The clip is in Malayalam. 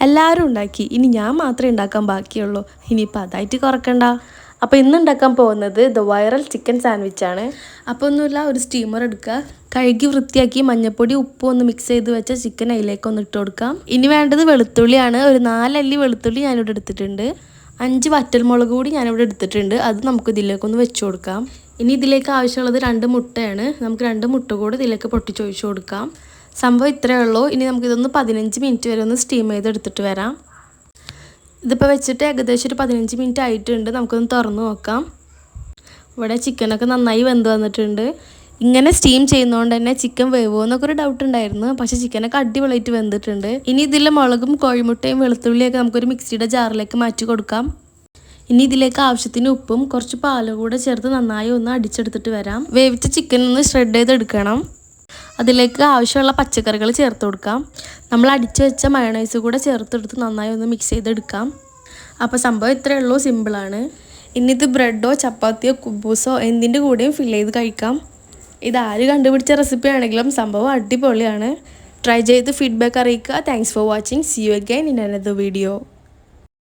എല്ലാവരും ഉണ്ടാക്കി. ഇനി ഞാൻ മാത്രമേ ഉണ്ടാക്കാൻ ബാക്കിയുള്ളൂ. ഇനിയിപ്പോൾ അതായിട്ട് കുറക്കണ്ട. അപ്പോൾ ഇന്ന് ഉണ്ടാക്കാൻ പോകുന്നത് ദ വൈറൽ ചിക്കൻ സാൻഡ്വിച്ചാണ്. അപ്പോൾ ഒന്നുമില്ല, ഒരു സ്റ്റീമർ എടുക്കുക. കഴുകി വൃത്തിയാക്കി മഞ്ഞൾപ്പൊടി ഉപ്പും ഒന്ന് മിക്സ് ചെയ്ത് വെച്ച ചിക്കൻ അതിലേക്ക് ഒന്ന് ഇട്ട് കൊടുക്കാം. ഇനി വേണ്ടത് വെളുത്തുള്ളിയാണ്. ഒരു 4 അല്ലി വെളുത്തുള്ളി ഞാനിവിടെ എടുത്തിട്ടുണ്ട്. 5 വറ്റൽമുളക് കൂടി ഞാനിവിടെ എടുത്തിട്ടുണ്ട്. അത് നമുക്ക് ഇതിലേക്കൊന്ന് വെച്ച് കൊടുക്കാം. ഇനി ഇതിലേക്ക് ആവശ്യമുള്ളത് 2 മുട്ടയാണ്. നമുക്ക് 2 മുട്ട കൂടി ഇതിലേക്ക് പൊട്ടിച്ചൊഴിച്ച് കൊടുക്കാം. സംഭവം ഇത്രയേ ഉള്ളൂ. ഇനി നമുക്കിതൊന്ന് 15 മിനിറ്റ് വരെ ഒന്ന് സ്റ്റീം ചെയ്തെടുത്തിട്ട് വരാം. ഇതിപ്പോൾ വെച്ചിട്ട് ഏകദേശം ഒരു 15 മിനിറ്റ് ആയിട്ടുണ്ട്. നമുക്കൊന്ന് തുറന്ന് നോക്കാം. ഇവിടെ ചിക്കനൊക്കെ നന്നായി വെന്ത് വന്നിട്ടുണ്ട്. ഇങ്ങനെ സ്റ്റീം ചെയ്യുന്നതുകൊണ്ട് തന്നെ ചിക്കൻ വേവോ എന്നൊക്കെ ഒരു ഡൗട്ട് ഉണ്ടായിരുന്നു. പക്ഷേ ചിക്കനൊക്കെ അടിപൊളിയായിട്ട് വെന്തിട്ടുണ്ട്. ഇനി ഇതിലെ മുളകും കോഴിമുട്ടയും വെളുത്തുള്ളിയൊക്കെ നമുക്കൊരു മിക്സിയുടെ ജാറിലേക്ക് മാറ്റി കൊടുക്കാം. ഇനി ഇതിലേക്ക് ആവശ്യത്തിന് ഉപ്പും കുറച്ച് പാലും കൂടെ ചേർത്ത് നന്നായി ഒന്ന് അടിച്ചെടുത്തിട്ട് വരാം. വേവിച്ച ചിക്കൻ ഒന്ന് ഷ്രെഡ് ചെയ്തെടുക്കണം. അതിലേക്ക് ആവശ്യമുള്ള പച്ചക്കറികൾ ചേർത്ത് കൊടുക്കാം. നമ്മൾ അടിച്ചു വെച്ച മയോണൈസ് കൂടെ ചേർത്തെടുത്ത് നന്നായി ഒന്ന് മിക്സ് ചെയ്തെടുക്കാം. അപ്പോൾ സംഭവം ഇത്രയേ ഉള്ളൂ, സിമ്പിളാണ്. ഇനി ഇത് ബ്രെഡോ ചപ്പാത്തിയോ കുബൂസോ എന്തിൻ്റെ കൂടെയും ഫില്ല് ചെയ്ത് കഴിക്കാം. ഇതാര് കണ്ടുപിടിച്ച റെസിപ്പി ആണെങ്കിലും സംഭവം അടിപൊളിയാണ്. ട്രൈ ചെയ്ത് ഫീഡ്ബാക്ക് അറിയിക്കുക. Thanks for watching. See you again in another video.